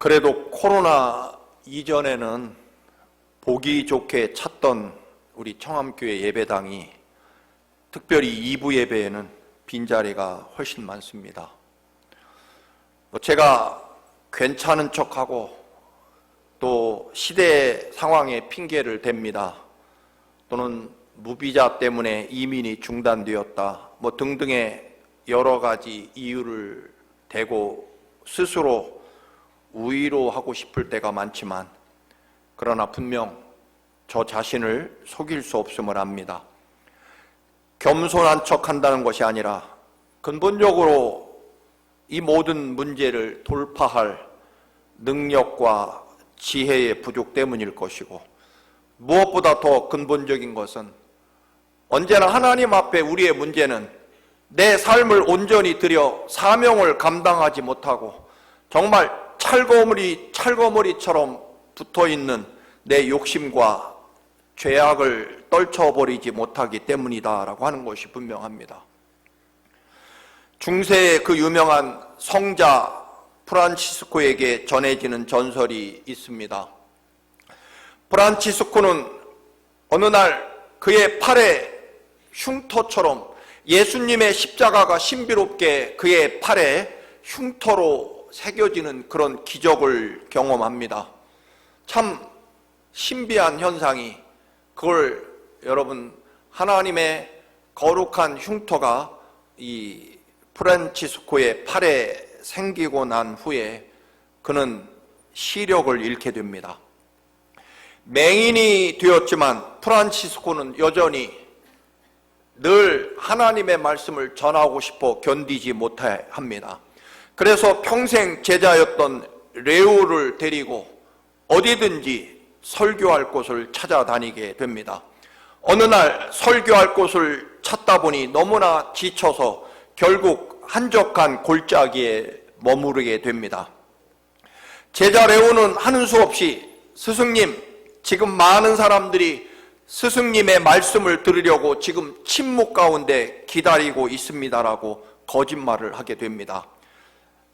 그래도 코로나 이전에는 보기 좋게 찾던 우리 청암교회 예배당이 특별히 2부 예배에는 빈자리가 훨씬 많습니다. 제가 괜찮은 척하고 또 시대 상황에 핑계를 댑니다. 또는 무비자 때문에 이민이 중단되었다 등등의 여러 가지 이유를 대고 스스로 위로하고 싶을 때가 많지만, 그러나 분명 저 자신을 속일 수 없음을 압니다. 겸손한 척한다는 것이 아니라 근본적으로 이 모든 문제를 돌파할 능력과 지혜의 부족 때문일 것이고, 무엇보다 더 근본적인 것은 언제나 하나님 앞에 우리의 문제는 내 삶을 온전히 들여 사명을 감당하지 못하고 정말 찰거머리처럼 붙어있는 내 욕심과 죄악을 떨쳐버리지 못하기 때문이다라고 하는 것이 분명합니다. 중세의 그 유명한 성자 프란치스코에게 전해지는 전설이 있습니다. 프란치스코는 어느 날 그의 팔에 흉터처럼 예수님의 십자가가 신비롭게 그의 팔에 흉터로 새겨지는 그런 기적을 경험합니다. 참 신비한 현상이, 그걸 여러분, 하나님의 거룩한 흉터가 이 프란치스코의 팔에 생기고 난 후에 그는 시력을 잃게 됩니다. 맹인이 되었지만 프란치스코는 여전히 늘 하나님의 말씀을 전하고 싶어 견디지 못해 합니다. 그래서 평생 제자였던 레오를 데리고 어디든지 설교할 곳을 찾아다니게 됩니다. 어느 날 설교할 곳을 찾다 보니 너무나 지쳐서 결국 한적한 골짜기에 머무르게 됩니다. 제자 레오는 하는 수 없이, 스승님, 지금 많은 사람들이 스승님의 말씀을 들으려고 지금 침묵 가운데 기다리고 있습니다라고 거짓말을 하게 됩니다.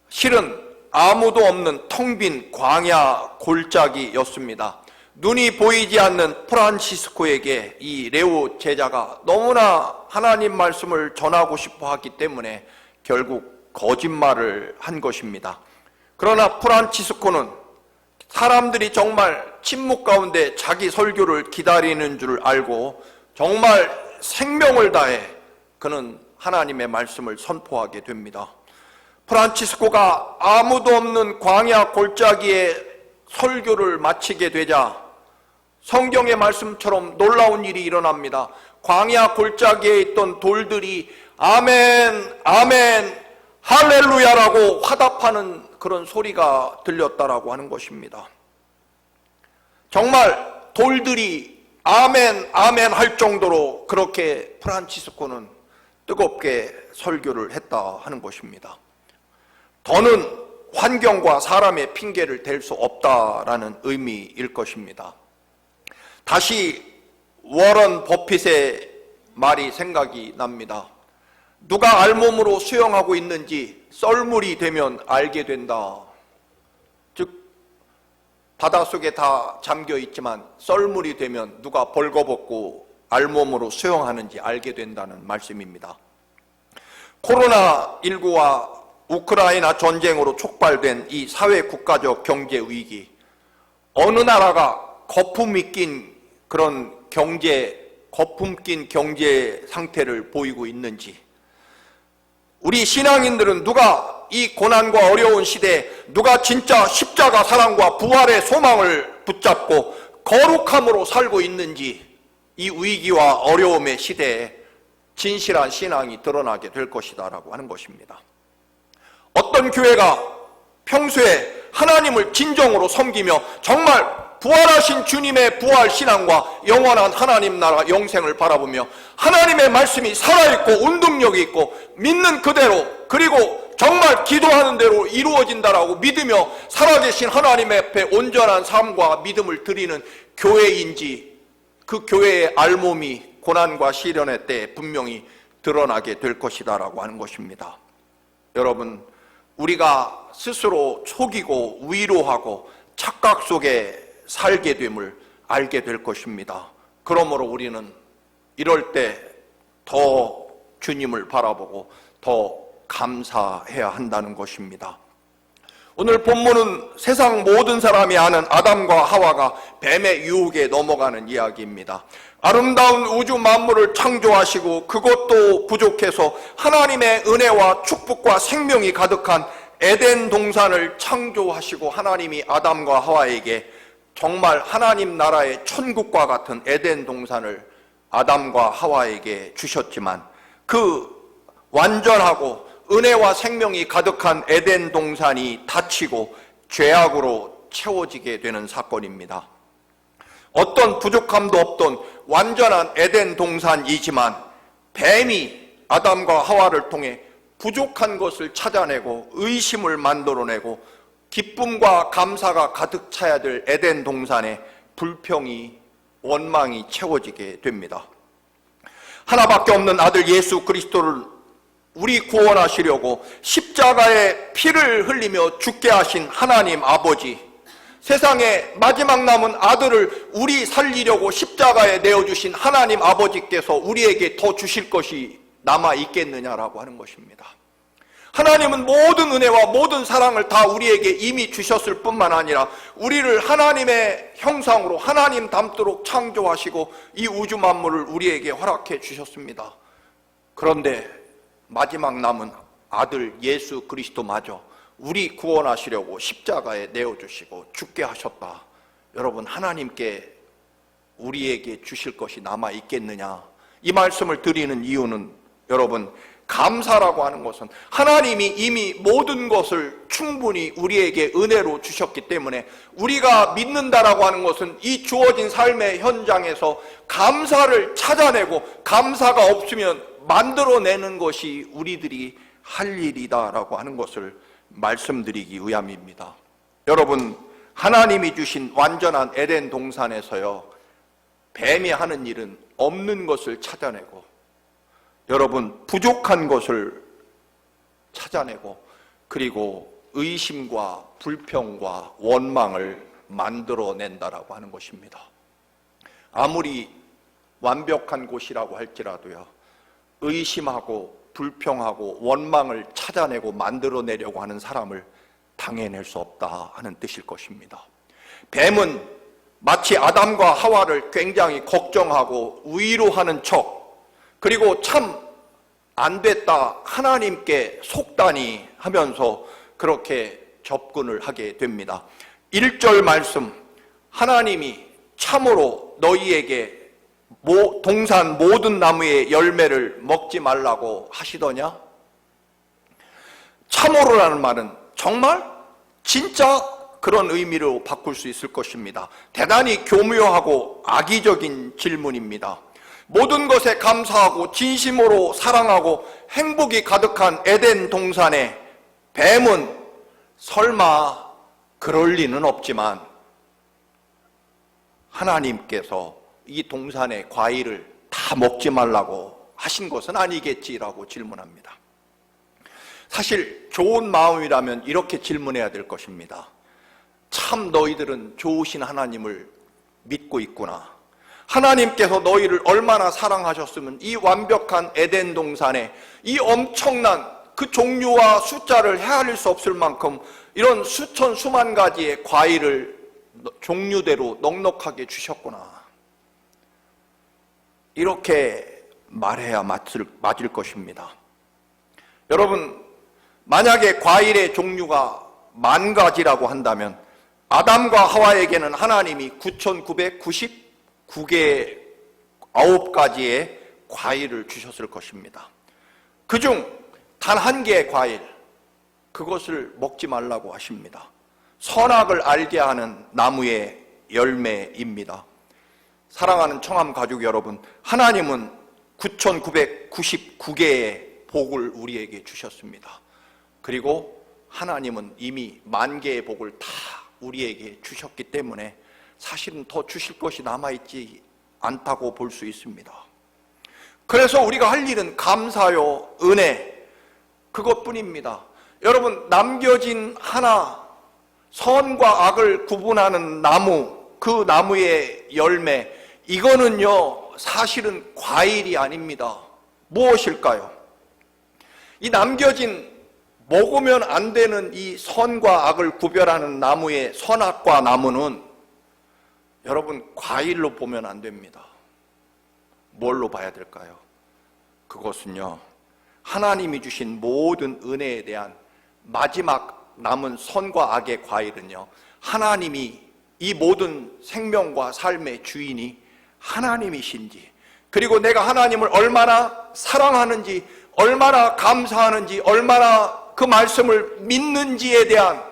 실은 아무도 없는 텅 빈 광야 골짜기였습니다. 눈이 보이지 않는 프란치스코에게 이 레오 제자가 너무나 하나님 말씀을 전하고 싶어 하기 때문에 결국 거짓말을 한 것입니다. 그러나 프란치스코는 사람들이 정말 침묵 가운데 자기 설교를 기다리는 줄 알고 정말 생명을 다해 그는 하나님의 말씀을 선포하게 됩니다. 프란치스코가 아무도 없는 광야 골짜기에 설교를 마치게 되자 성경의 말씀처럼 놀라운 일이 일어납니다. 광야 골짜기에 있던 돌들이 아멘, 아멘, 할렐루야라고 화답하는 그런 소리가 들렸다라고 하는 것입니다. 정말 돌들이 아멘, 아멘 할 정도로 그렇게 프란치스코는 뜨겁게 설교를 했다 하는 것입니다. 더는 환경과 사람의 핑계를 댈 수 없다라는 의미일 것입니다. 다시 워런 버핏의 말이 생각이 납니다. 누가 알몸으로 수영하고 있는지 썰물이 되면 알게 된다. 즉 바닷속에 다 잠겨 있지만 썰물이 되면 누가 벌거벗고 알몸으로 수영하는지 알게 된다는 말씀입니다. 코로나19와 우크라이나 전쟁으로 촉발된 이 사회 국가적 경제 위기, 어느 나라가 거품이 낀 그런 거품 낀 경제 상태를 보이고 있는지, 우리 신앙인들은 누가 이 고난과 어려운 시대에 누가 진짜 십자가 사랑과 부활의 소망을 붙잡고 거룩함으로 살고 있는지, 이 위기와 어려움의 시대에 진실한 신앙이 드러나게 될 것이다 라고 하는 것입니다. 어떤 교회가 평소에 하나님을 진정으로 섬기며 정말 부활하신 주님의 부활 신앙과 영원한 하나님 나라 영생을 바라보며 하나님의 말씀이 살아있고 운동력이 있고 믿는 그대로, 그리고 정말 기도하는 대로 이루어진다라고 믿으며 살아계신 하나님 앞에 온전한 삶과 믿음을 드리는 교회인지, 그 교회의 알몸이 고난과 시련의 때에 분명히 드러나게 될 것이다 라고 하는 것입니다. 여러분, 우리가 스스로 속이고 위로하고 착각 속에 살게 됨을 알게 될 것입니다. 그러므로 우리는 이럴 때 더 주님을 바라보고 더 감사해야 한다는 것입니다. 오늘 본문은 세상 모든 사람이 아는 아담과 하와가 뱀의 유혹에 넘어가는 이야기입니다. 아름다운 우주 만물을 창조하시고 그것도 부족해서 하나님의 은혜와 축복과 생명이 가득한 에덴 동산을 창조하시고 하나님이 아담과 하와에게 정말 하나님 나라의 천국과 같은 에덴 동산을 아담과 하와에게 주셨지만 그 완전하고 은혜와 생명이 가득한 에덴 동산이 닫히고 죄악으로 채워지게 되는 사건입니다. 어떤 부족함도 없던 완전한 에덴 동산이지만 뱀이 아담과 하와를 통해 부족한 것을 찾아내고 의심을 만들어내고 기쁨과 감사가 가득 차야 될 에덴 동산에 불평이 원망이 채워지게 됩니다. 하나밖에 없는 아들 예수 그리스도를 우리 구원하시려고 십자가에 피를 흘리며 죽게 하신 하나님 아버지, 세상에 마지막 남은 아들을 우리 살리려고 십자가에 내어주신 하나님 아버지께서 우리에게 더 주실 것이 남아 있겠느냐라고 하는 것입니다. 하나님은 모든 은혜와 모든 사랑을 다 우리에게 이미 주셨을 뿐만 아니라 우리를 하나님의 형상으로 하나님 닮도록 창조하시고 이 우주 만물을 우리에게 허락해 주셨습니다. 그런데 마지막 남은 아들 예수 그리스도마저 우리 구원하시려고 십자가에 내어주시고 죽게 하셨다. 여러분, 하나님께 우리에게 주실 것이 남아 있겠느냐? 이 말씀을 드리는 이유는 여러분, 감사라고 하는 것은 하나님이 이미 모든 것을 충분히 우리에게 은혜로 주셨기 때문에 우리가 믿는다라고 하는 것은 이 주어진 삶의 현장에서 감사를 찾아내고 감사가 없으면 만들어내는 것이 우리들이 할 일이다라고 하는 것을 말씀드리기 위함입니다. 여러분, 하나님이 주신 완전한 에덴 동산에서요, 뱀이 하는 일은 없는 것을 찾아내고 여러분, 부족한 것을 찾아내고 그리고 의심과 불평과 원망을 만들어낸다라고 하는 것입니다. 아무리 완벽한 곳이라고 할지라도요, 의심하고 불평하고 원망을 찾아내고 만들어내려고 하는 사람을 당해낼 수 없다 하는 뜻일 것입니다. 뱀은 마치 아담과 하와를 굉장히 걱정하고 위로하는 척, 그리고 참 안 됐다, 하나님께 속다니 하면서 그렇게 접근을 하게 됩니다. 1절 말씀, 하나님이 참으로 너희에게 동산 모든 나무의 열매를 먹지 말라고 하시더냐? 참으로라는 말은 정말 진짜 그런 의미로 바꿀 수 있을 것입니다. 대단히 교묘하고 악의적인 질문입니다. 모든 것에 감사하고 진심으로 사랑하고 행복이 가득한 에덴 동산에 뱀은 설마 그럴 리는 없지만 하나님께서 이 동산의 과일을 다 먹지 말라고 하신 것은 아니겠지라고 질문합니다. 사실 좋은 마음이라면 이렇게 질문해야 될 것입니다. 참 너희들은 좋으신 하나님을 믿고 있구나. 하나님께서 너희를 얼마나 사랑하셨으면 이 완벽한 에덴 동산에 이 엄청난 그 종류와 숫자를 헤아릴 수 없을 만큼 이런 수천 수만 가지의 과일을 종류대로 넉넉하게 주셨구나. 이렇게 말해야 맞을 것입니다. 여러분, 만약에 과일의 종류가 10,000가지라고 한다면 아담과 하와에게는 하나님이 9,999개 9가지의 과일을 주셨을 것입니다. 그중 단 한 개의 과일, 그것을 먹지 말라고 하십니다. 선악을 알게 하는 나무의 열매입니다. 사랑하는 청암 가족 여러분, 하나님은 9,999개의 복을 우리에게 주셨습니다. 그리고 하나님은 이미 10,000개의 복을 다 우리에게 주셨기 때문에 사실은 더 주실 것이 남아있지 않다고 볼 수 있습니다. 그래서 우리가 할 일은 감사요, 은혜, 그것뿐입니다. 여러분, 남겨진 하나, 선과 악을 구분하는 나무, 그 나무의 열매, 이거는요 사실은 과일이 아닙니다. 무엇일까요? 이 남겨진 먹으면 안 되는 이 선과 악을 구별하는 나무의 선악과 나무는 여러분 과일로 보면 안 됩니다. 뭘로 봐야 될까요? 그것은요 하나님이 주신 모든 은혜에 대한 마지막 남은 선과 악의 과일은요, 하나님이 이 모든 생명과 삶의 주인이 하나님이신지, 그리고 내가 하나님을 얼마나 사랑하는지, 얼마나 감사하는지, 얼마나 그 말씀을 믿는지에 대한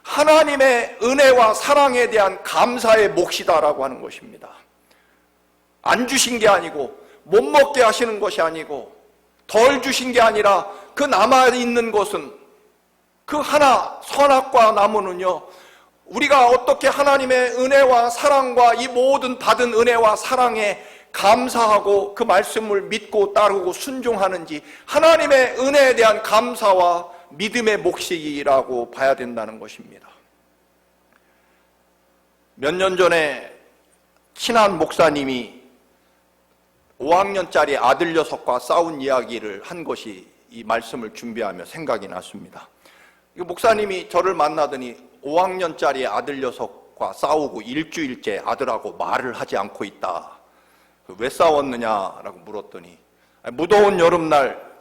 하나님의 은혜와 사랑에 대한 감사의 몫이다라고 하는 것입니다. 안 주신 게 아니고, 못 먹게 하시는 것이 아니고, 덜 주신 게 아니라 그 남아있는 것은, 그 하나 선악과 나무는요, 우리가 어떻게 하나님의 은혜와 사랑과 이 모든 받은 은혜와 사랑에 감사하고 그 말씀을 믿고 따르고 순종하는지, 하나님의 은혜에 대한 감사와 믿음의 몫이라고 봐야 된다는 것입니다. 몇 년 전에 친한 목사님이 5학년짜리 아들 녀석과 싸운 이야기를 한 것이 이 말씀을 준비하며 생각이 났습니다. 목사님이 저를 만나더니 5학년짜리 아들 녀석과 싸우고 일주일째 아들하고 말을 하지 않고 있다. 왜 싸웠느냐라고 물었더니, 무더운 여름날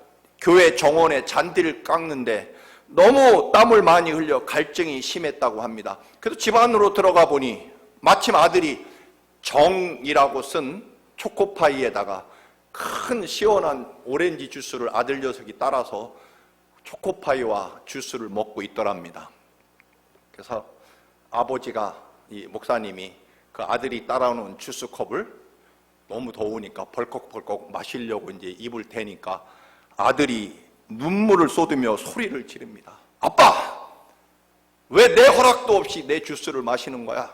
교회 정원에 잔디를 깎는데 너무 땀을 많이 흘려 갈증이 심했다고 합니다. 그래서 집 안으로 들어가 보니 마침 아들이 정이라고 쓴 초코파이에다가 큰 시원한 오렌지 주스를 아들 녀석이 따라서 초코파이와 주스를 먹고 있더랍니다. 그래서 아버지가, 이 목사님이 그 아들이 따라오는 주스컵을 너무 더우니까 벌컥벌컥 마시려고 이제 입을 대니까 아들이 눈물을 쏟으며 소리를 지릅니다. 아빠! 왜 내 허락도 없이 내 주스를 마시는 거야?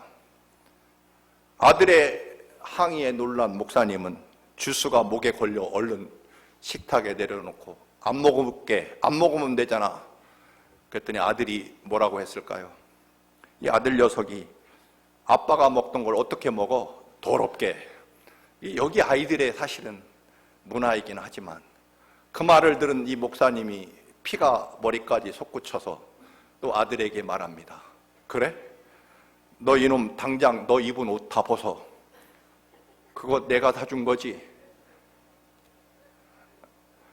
아들의 항의에 놀란 목사님은 주스가 목에 걸려 얼른 식탁에 내려놓고 안 먹으면 되잖아. 그랬더니 아들이 뭐라고 했을까요? 이 아들 녀석이 아빠가 먹던 걸 어떻게 먹어? 더럽게. 여기 아이들의 사실은 문화이긴 하지만, 그 말을 들은 이 목사님이 피가 머리까지 솟구쳐서 또 아들에게 말합니다. 그래? 너 이놈 당장 너 입은 옷 다 벗어. 그거 내가 사준 거지.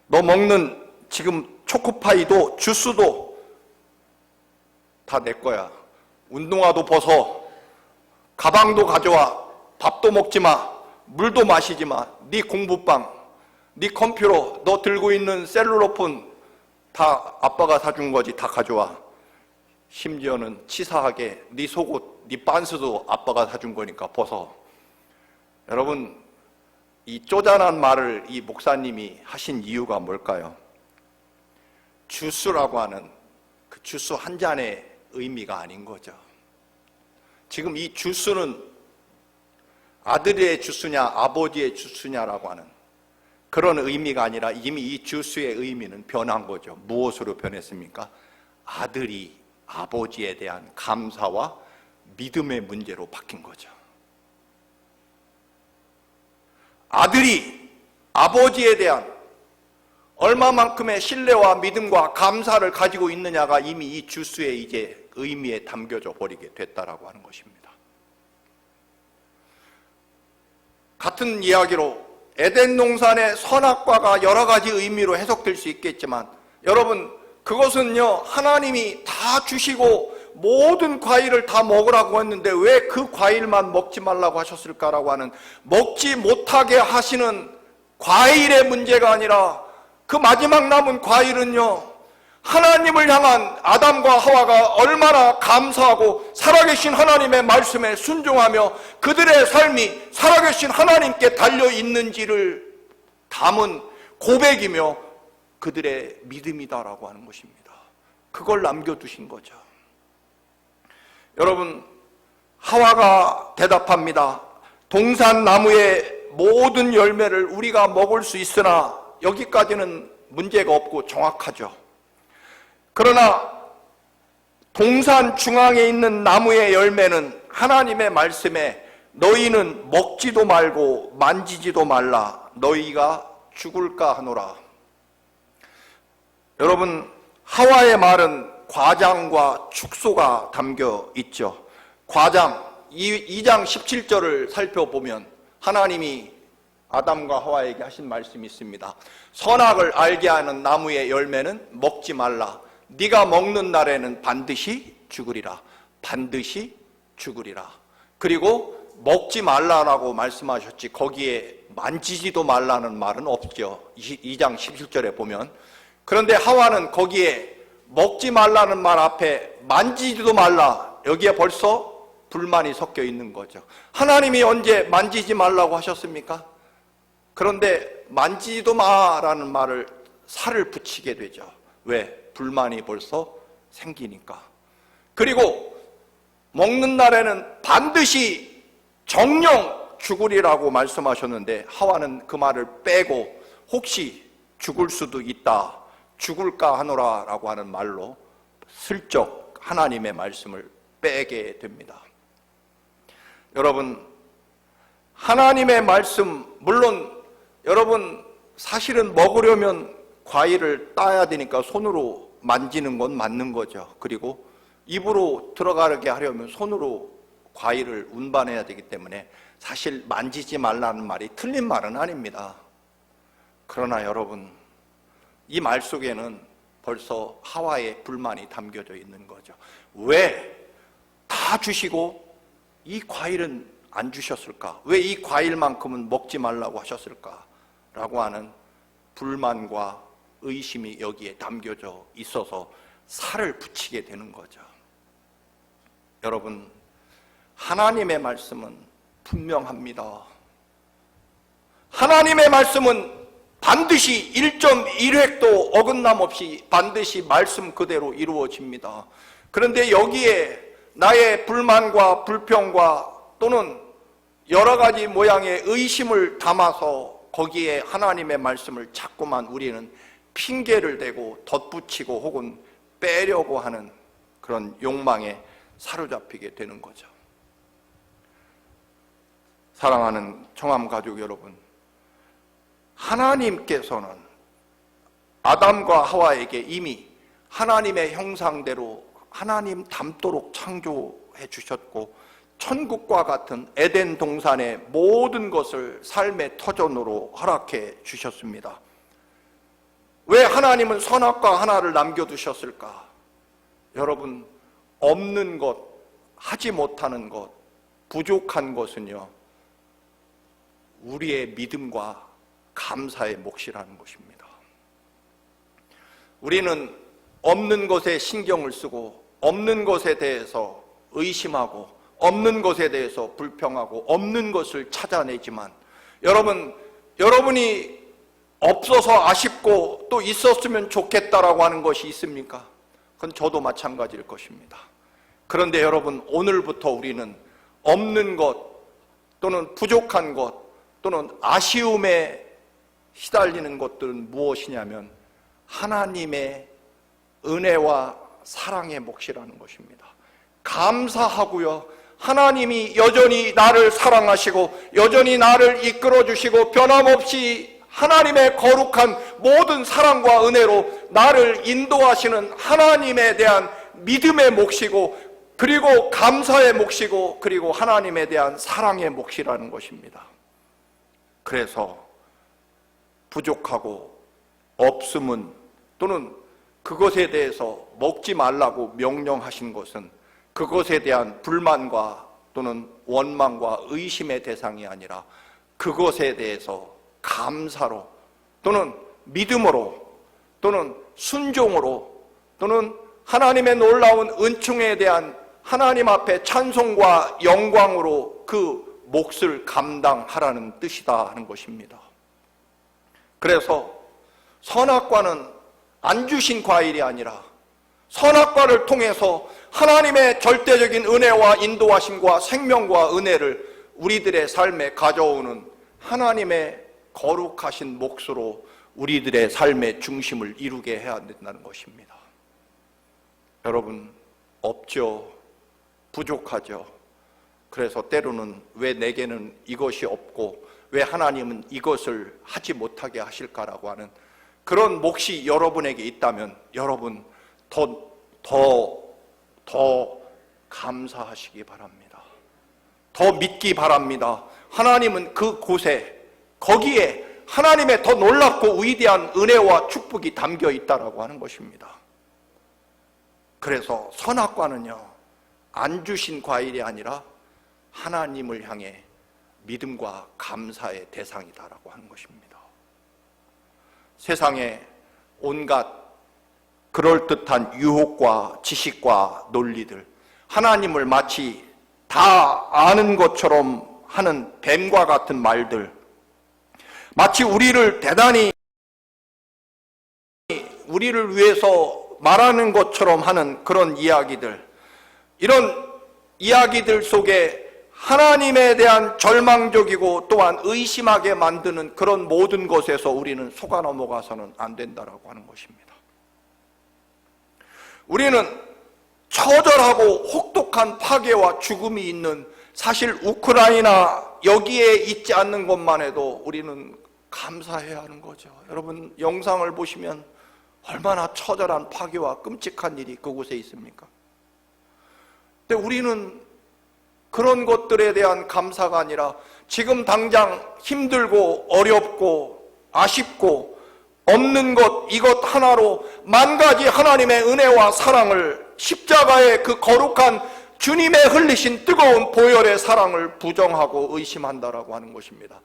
너 먹는 지금 초코파이도 주스도 다 내 거야. 운동화도 벗어. 가방도 가져와. 밥도 먹지 마. 물도 마시지 마. 네 공부방, 네 컴퓨터, 너 들고 있는 셀룰로폰 다 아빠가 사준 거지. 다 가져와. 심지어는 치사하게 네 속옷, 네 빤스도 아빠가 사준 거니까 벗어. 여러분, 이 쪼잔한 말을 이 목사님이 하신 이유가 뭘까요? 주스라고 하는 그 주스 한 잔의 의미가 아닌 거죠. 지금 이 주스는 아들의 주스냐 아버지의 주스냐라고 하는 그런 의미가 아니라 이미 이 주스의 의미는 변한 거죠. 무엇으로 변했습니까? 아들이 아버지에 대한 감사와 믿음의 문제로 바뀐 거죠. 아들이 아버지에 대한 얼마만큼의 신뢰와 믿음과 감사를 가지고 있느냐가 이미 이 주스의 이제 의미에 담겨져 버리게 됐다라고 하는 것입니다. 같은 이야기로 에덴 동산의 선악과가 여러 가지 의미로 해석될 수 있겠지만, 여러분, 그것은요 하나님이 다 주시고 모든 과일을 다 먹으라고 했는데 왜 그 과일만 먹지 말라고 하셨을까라고 하는, 먹지 못하게 하시는 과일의 문제가 아니라 그 마지막 남은 과일은요, 하나님을 향한 아담과 하와가 얼마나 감사하고 살아계신 하나님의 말씀에 순종하며 그들의 삶이 살아계신 하나님께 달려있는지를 담은 고백이며 그들의 믿음이다라고 하는 것입니다. 그걸 남겨두신 거죠. 여러분, 하와가 대답합니다. 동산 나무의 모든 열매를 우리가 먹을 수 있으나, 여기까지는 문제가 없고 정확하죠. 그러나 동산 중앙에 있는 나무의 열매는 하나님의 말씀에 너희는 먹지도 말고 만지지도 말라 너희가 죽을까 하노라. 여러분, 하와의 말은 과장과 축소가 담겨 있죠. 과장 2장 17절을 살펴보면 하나님이 아담과 하와에게 하신 말씀이 있습니다. 선악을 알게 하는 나무의 열매는 먹지 말라. 네가 먹는 날에는 반드시 죽으리라. 반드시 죽으리라. 그리고 먹지 말라라고 말씀하셨지 거기에 만지지도 말라는 말은 없죠. 2장 17절에 보면. 그런데 하와는 거기에 먹지 말라는 말 앞에 만지지도 말라, 여기에 벌써 불만이 섞여 있는 거죠. 하나님이 언제 만지지 말라고 하셨습니까? 그런데 만지지도 마라는 말을 살을 붙이게 되죠. 왜? 불만이 벌써 생기니까. 그리고 먹는 날에는 반드시 정령 죽으리라고 말씀하셨는데 하와는 그 말을 빼고 혹시 죽을 수도 있다, 죽을까 하노라 라고 하는 말로 슬쩍 하나님의 말씀을 빼게 됩니다. 여러분, 하나님의 말씀, 물론 여러분 사실은 먹으려면 과일을 따야 되니까 손으로 만지는 건 맞는 거죠. 그리고 입으로 들어가게 하려면 손으로 과일을 운반해야 되기 때문에 사실 만지지 말라는 말이 틀린 말은 아닙니다. 그러나 여러분, 이 말 속에는 벌써 하와의 불만이 담겨져 있는 거죠. 왜 다 주시고 이 과일은 안 주셨을까? 왜 이 과일만큼은 먹지 말라고 하셨을까? 라고 하는 불만과 의심이 여기에 담겨져 있어서 살을 붙이게 되는 거죠. 여러분, 하나님의 말씀은 분명합니다. 하나님의 말씀은 반드시 1.1획도 어긋남 없이 반드시 말씀 그대로 이루어집니다. 그런데 여기에 나의 불만과 불평과 또는 여러 가지 모양의 의심을 담아서 거기에 하나님의 말씀을 자꾸만 우리는 핑계를 대고 덧붙이고 혹은 빼려고 하는 그런 욕망에 사로잡히게 되는 거죠. 사랑하는 청암 가족 여러분, 하나님께서는 아담과 하와에게 이미 하나님의 형상대로 하나님 닮도록 창조해 주셨고 천국과 같은 에덴 동산의 모든 것을 삶의 터전으로 허락해 주셨습니다. 왜 하나님은 선악과 하나를 남겨두셨을까? 여러분, 없는 것, 하지 못하는 것, 부족한 것은요, 우리의 믿음과 감사의 몫이라는 것입니다. 우리는 없는 것에 신경을 쓰고 없는 것에 대해서 의심하고 없는 것에 대해서 불평하고 없는 것을 찾아내지만 여러분이 없어서 아쉽고 또 있었으면 좋겠다라고 하는 것이 있습니까? 그건 저도 마찬가지일 것입니다. 그런데 여러분, 오늘부터 우리는 없는 것 또는 부족한 것 또는 아쉬움에 시달리는 것들은 무엇이냐면 하나님의 은혜와 사랑의 몫이라는 것입니다. 감사하고요, 하나님이 여전히 나를 사랑하시고 여전히 나를 이끌어 주시고 변함없이 하나님의 거룩한 모든 사랑과 은혜로 나를 인도하시는 하나님에 대한 믿음의 몫이고 그리고 감사의 몫이고 그리고 하나님에 대한 사랑의 몫이라는 것입니다. 그래서 부족하고 없음은 또는 그것에 대해서 먹지 말라고 명령하신 것은 그것에 대한 불만과 또는 원망과 의심의 대상이 아니라 그것에 대해서 감사로 또는 믿음으로 또는 순종으로 또는 하나님의 놀라운 은총에 대한 하나님 앞에 찬송과 영광으로 그 몫을 감당하라는 뜻이다 하는 것입니다. 그래서 선악과는 안 주신 과일이 아니라 선악과를 통해서 하나님의 절대적인 은혜와 인도하심과 생명과 은혜를 우리들의 삶에 가져오는 하나님의 거룩하신 몫으로 우리들의 삶의 중심을 이루게 해야 된다는 것입니다. 여러분, 없죠. 부족하죠. 그래서 때로는 왜 내게는 이것이 없고 왜 하나님은 이것을 하지 못하게 하실까라고 하는 그런 몫이 여러분에게 있다면 여러분 더 감사하시기 바랍니다. 더 믿기 바랍니다. 하나님은 그곳에 거기에 하나님의 더 놀랍고 위대한 은혜와 축복이 담겨 있다라고 하는 것입니다. 그래서 선악과는요, 안 주신 과일이 아니라 하나님을 향해 믿음과 감사의 대상이다라고 하는 것입니다. 세상에 온갖 그럴듯한 유혹과 지식과 논리들, 하나님을 마치 다 아는 것처럼 하는 뱀과 같은 말들, 마치 우리를 대단히 우리를 위해서 말하는 것처럼 하는 그런 이야기들, 이런 이야기들 속에 하나님에 대한 절망적이고 또한 의심하게 만드는 그런 모든 것에서 우리는 속아 넘어가서는 안 된다라고 하는 것입니다. 우리는 처절하고 혹독한 파괴와 죽음이 있는 사실 우크라이나 여기에 있지 않는 것만 해도 우리는 감사해야 하는 거죠. 여러분, 영상을 보시면 얼마나 처절한 파괴와 끔찍한 일이 그곳에 있습니까? 근데 우리는 그런 것들에 대한 감사가 아니라 지금 당장 힘들고 어렵고 아쉽고 없는 것, 이것 하나로 만 가지 하나님의 은혜와 사랑을, 십자가의 그 거룩한 주님의 흘리신 뜨거운 보혈의 사랑을 부정하고 의심한다라고 하는 것입니다.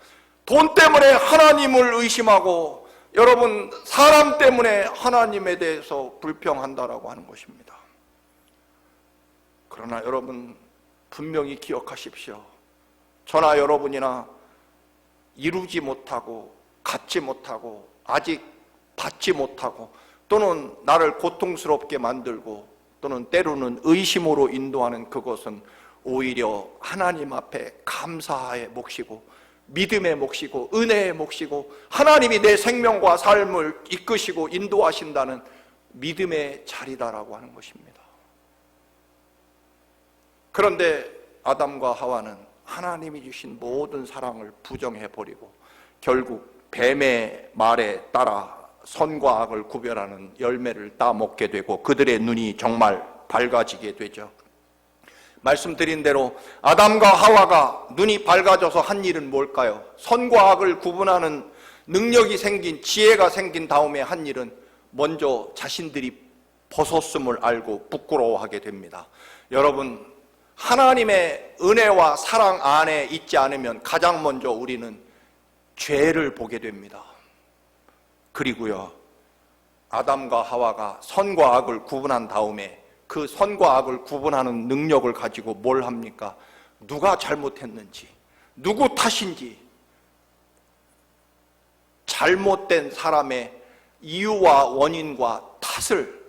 돈 때문에 하나님을 의심하고 여러분, 사람 때문에 하나님에 대해서 불평한다라고 하는 것입니다. 그러나 여러분, 분명히 기억하십시오. 저나 여러분이나 이루지 못하고 갖지 못하고 아직 받지 못하고 또는 나를 고통스럽게 만들고 또는 때로는 의심으로 인도하는 그것은 오히려 하나님 앞에 감사의 몫이고 믿음의 몫이고 은혜의 몫이고 하나님이 내 생명과 삶을 이끄시고 인도하신다는 믿음의 자리다라고 하는 것입니다. 그런데 아담과 하와는 하나님이 주신 모든 사랑을 부정해버리고 결국 뱀의 말에 따라 선과 악을 구별하는 열매를 따먹게 되고 그들의 눈이 정말 밝아지게 되죠. 말씀드린 대로 아담과 하와가 눈이 밝아져서 한 일은 뭘까요? 선과 악을 구분하는 능력이 생긴, 지혜가 생긴 다음에 한 일은 먼저 자신들이 벗었음을 알고 부끄러워하게 됩니다. 여러분, 하나님의 은혜와 사랑 안에 있지 않으면 가장 먼저 우리는 죄를 보게 됩니다. 그리고요, 아담과 하와가 선과 악을 구분한 다음에 그 선과 악을 구분하는 능력을 가지고 뭘 합니까? 누가 잘못했는지, 누구 탓인지, 잘못된 사람의 이유와 원인과 탓을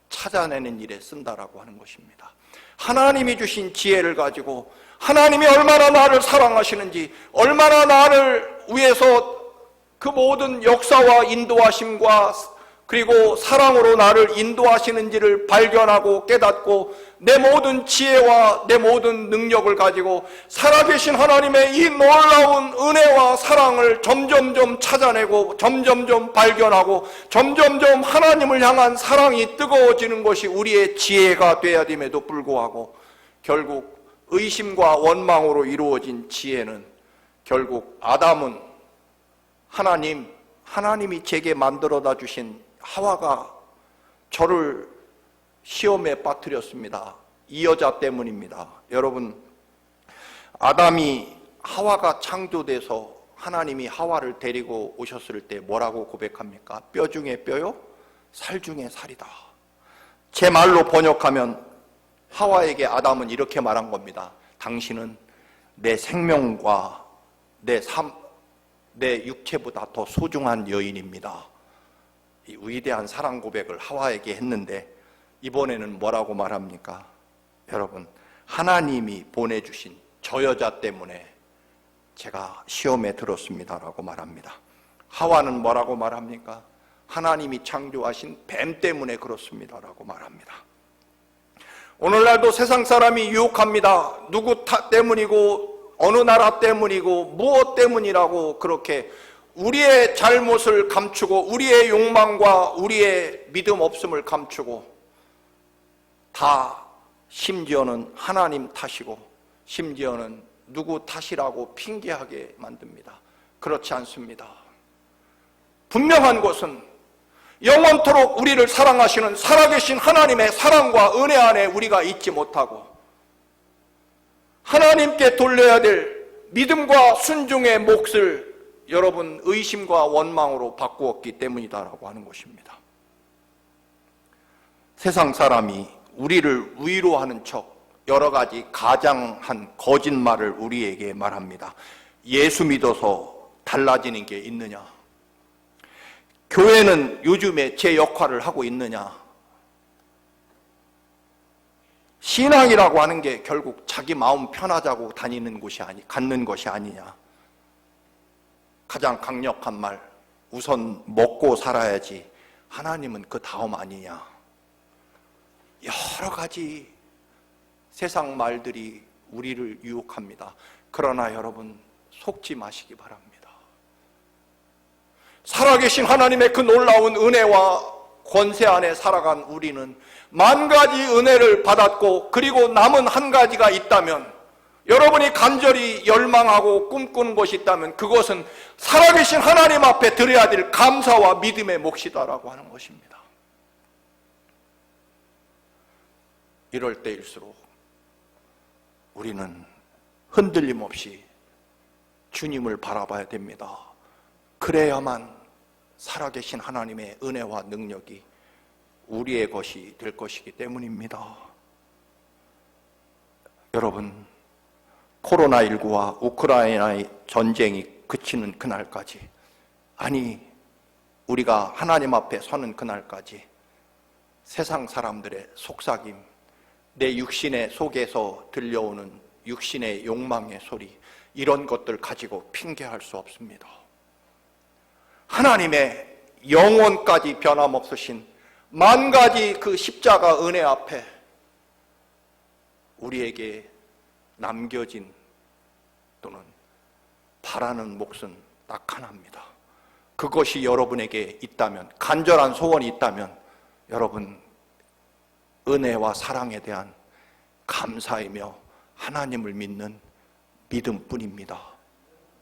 찾아내는 일에 쓴다라고 하는 것입니다. 하나님이 주신 지혜를 가지고 하나님이 얼마나 나를 사랑하시는지, 얼마나 나를 위해서 그 모든 역사와 인도하심과 그리고 사랑으로 나를 인도하시는지를 발견하고 깨닫고 내 모든 지혜와 내 모든 능력을 가지고 살아계신 하나님의 이 놀라운 은혜와 사랑을 점점점 찾아내고 점점점 발견하고 점점점 하나님을 향한 사랑이 뜨거워지는 것이 우리의 지혜가 되어야 됨에도 불구하고 결국 의심과 원망으로 이루어진 지혜는 결국 아담은 하나님이 제게 만들어다 주신 하와가 저를 시험에 빠뜨렸습니다. 이 여자 때문입니다. 여러분, 아담이 하와가 창조돼서 하나님이 하와를 데리고 오셨을 때 뭐라고 고백합니까? 뼈 중에 뼈요, 살 중에 살이다. 제 말로 번역하면 하와에게 아담은 이렇게 말한 겁니다. 당신은 내 생명과 내 육체보다 더 소중한 여인입니다. 이 위대한 사랑 고백을 하와에게 했는데 이번에는 뭐라고 말합니까? 여러분, 하나님이 보내주신 저 여자 때문에 제가 시험에 들었습니다라고 말합니다. 하와는 뭐라고 말합니까? 하나님이 창조하신 뱀 때문에 그렇습니다라고 말합니다. 오늘날도 세상 사람이 유혹합니다. 누구 때문이고 어느 나라 때문이고 무엇 때문이라고 그렇게 우리의 잘못을 감추고 우리의 욕망과 우리의 믿음 없음을 감추고 다 심지어는 하나님 탓이고 심지어는 누구 탓이라고 핑계하게 만듭니다. 그렇지 않습니다. 분명한 것은 영원토록 우리를 사랑하시는 살아계신 하나님의 사랑과 은혜 안에 우리가 있지 못하고 하나님께 돌려야 될 믿음과 순종의 몫을 여러분 의심과 원망으로 바꾸었기 때문이다라고 하는 것입니다. 세상 사람이 우리를 위로하는 척 여러 가지 가장한 거짓말을 우리에게 말합니다. 예수 믿어서 달라지는 게 있느냐? 교회는 요즘에 제 역할을 하고 있느냐? 신앙이라고 하는 게 결국 자기 마음 편하자고 다니는 곳이 갖는 것이 아니냐? 가장 강력한 말, 우선 먹고 살아야지 하나님은 그 다음 아니냐? 여러 가지 세상 말들이 우리를 유혹합니다. 그러나 여러분 속지 마시기 바랍니다. 살아계신 하나님의 그 놀라운 은혜와 권세 안에 살아간 우리는 만 가지 은혜를 받았고 그리고 남은 한 가지가 있다면 여러분이 간절히 열망하고 꿈꾸는 것이 있다면 그것은 살아계신 하나님 앞에 드려야 될 감사와 믿음의 몫이다라고 하는 것입니다. 이럴 때일수록 우리는 흔들림 없이 주님을 바라봐야 됩니다. 그래야만 살아계신 하나님의 은혜와 능력이 우리의 것이 될 것이기 때문입니다. 여러분, 코로나19와 우크라이나의 전쟁이 그치는 그날까지, 아니 우리가 하나님 앞에 서는 그날까지 세상 사람들의 속삭임, 내 육신의 속에서 들려오는 육신의 욕망의 소리, 이런 것들 가지고 핑계할 수 없습니다. 하나님의 영원까지 변함없으신 만 가지 그 십자가 은혜 앞에 우리에게 남겨진 또는 바라는 몫은 딱 하나입니다. 그것이 여러분에게 있다면, 간절한 소원이 있다면 여러분 은혜와 사랑에 대한 감사이며 하나님을 믿는 믿음뿐입니다.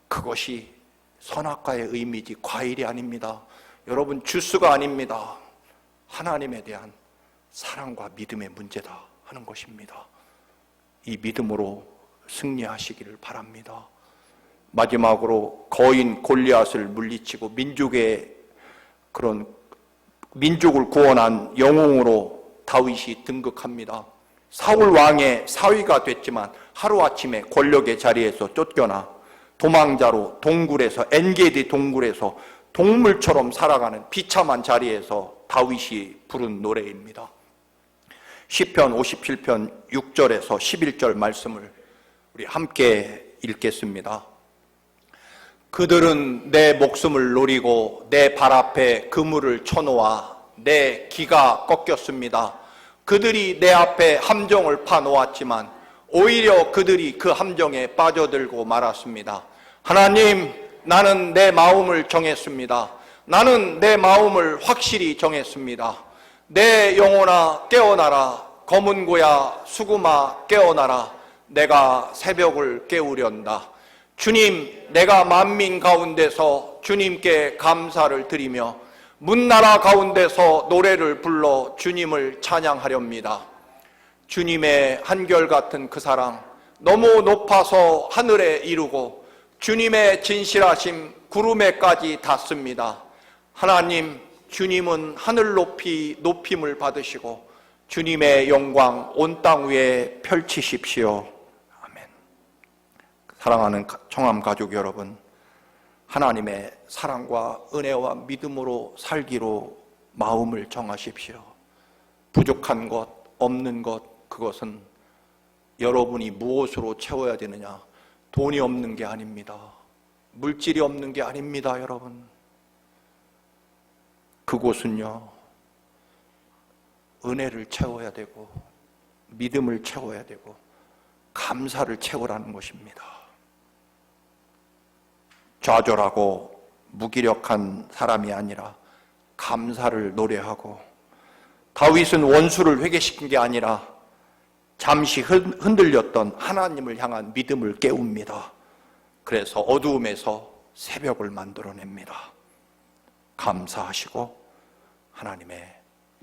그것이 선악과의 의미지 과일이 아닙니다. 여러분 주스가 아닙니다. 하나님에 대한 사랑과 믿음의 문제다 하는 것입니다. 이 믿음으로 승리하시기를 바랍니다. 마지막으로 거인 골리앗을 물리치고 민족을 구원한 영웅으로 다윗이 등극합니다. 사울 왕의 사위가 됐지만 하루아침에 권력의 자리에서 쫓겨나 도망자로 동굴에서, 엔게디 동굴에서 동물처럼 살아가는 비참한 자리에서 다윗이 부른 노래입니다. 시편 57편 6절에서 11절 말씀을 우리 함께 읽겠습니다. 그들은 내 목숨을 노리고 내 발 앞에 그물을 쳐놓아 내 기가 꺾였습니다. 그들이 내 앞에 함정을 파놓았지만 오히려 그들이 그 함정에 빠져들고 말았습니다. 하나님, 나는 내 마음을 정했습니다. 나는 내 마음을 확실히 정했습니다. 내 영혼아 깨어나라. 검은 고야 수구마 깨어나라. 내가 새벽을 깨우련다. 주님, 내가 만민 가운데서 주님께 감사를 드리며 문나라 가운데서 노래를 불러 주님을 찬양하렵니다. 주님의 한결같은 그 사랑, 너무 높아서 하늘에 이르고 주님의 진실하심 구름에까지 닿습니다. 하나님, 주님은 하늘 높이 높임을 받으시고 주님의 영광 온 땅 위에 펼치십시오. 아멘. 사랑하는 청암 가족 여러분, 하나님의 사랑과 은혜와 믿음으로 살기로 마음을 정하십시오. 부족한 것, 없는 것, 그것은 여러분이 무엇으로 채워야 되느냐? 돈이 없는 게 아닙니다. 물질이 없는 게 아닙니다, 여러분. 그곳은요, 은혜를 채워야 되고 믿음을 채워야 되고 감사를 채우라는 것입니다. 좌절하고 무기력한 사람이 아니라 감사를 노래하고, 다윗은 원수를 회개시킨 게 아니라 잠시 흔들렸던 하나님을 향한 믿음을 깨웁니다. 그래서 어두움에서 새벽을 만들어냅니다. 감사하시고 하나님의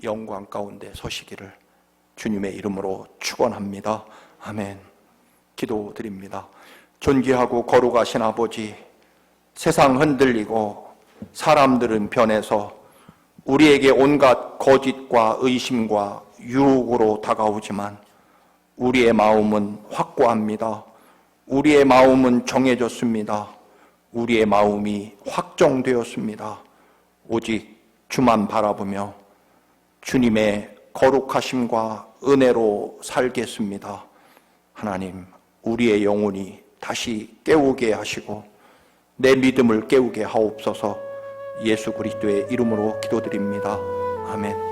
영광 가운데 서시기를 주님의 이름으로 축원합니다. 아멘. 기도드립니다. 존귀하고 거룩하신 아버지, 세상 흔들리고 사람들은 변해서 우리에게 온갖 거짓과 의심과 유혹으로 다가오지만 우리의 마음은 확고합니다. 우리의 마음은 정해졌습니다. 우리의 마음이 확정되었습니다. 오직 주만 바라보며 주님의 거룩하심과 은혜로 살겠습니다. 하나님, 우리의 영혼이 다시 깨우게 하시고 내 믿음을 깨우게 하옵소서. 예수 그리스도의 이름으로 기도드립니다. 아멘.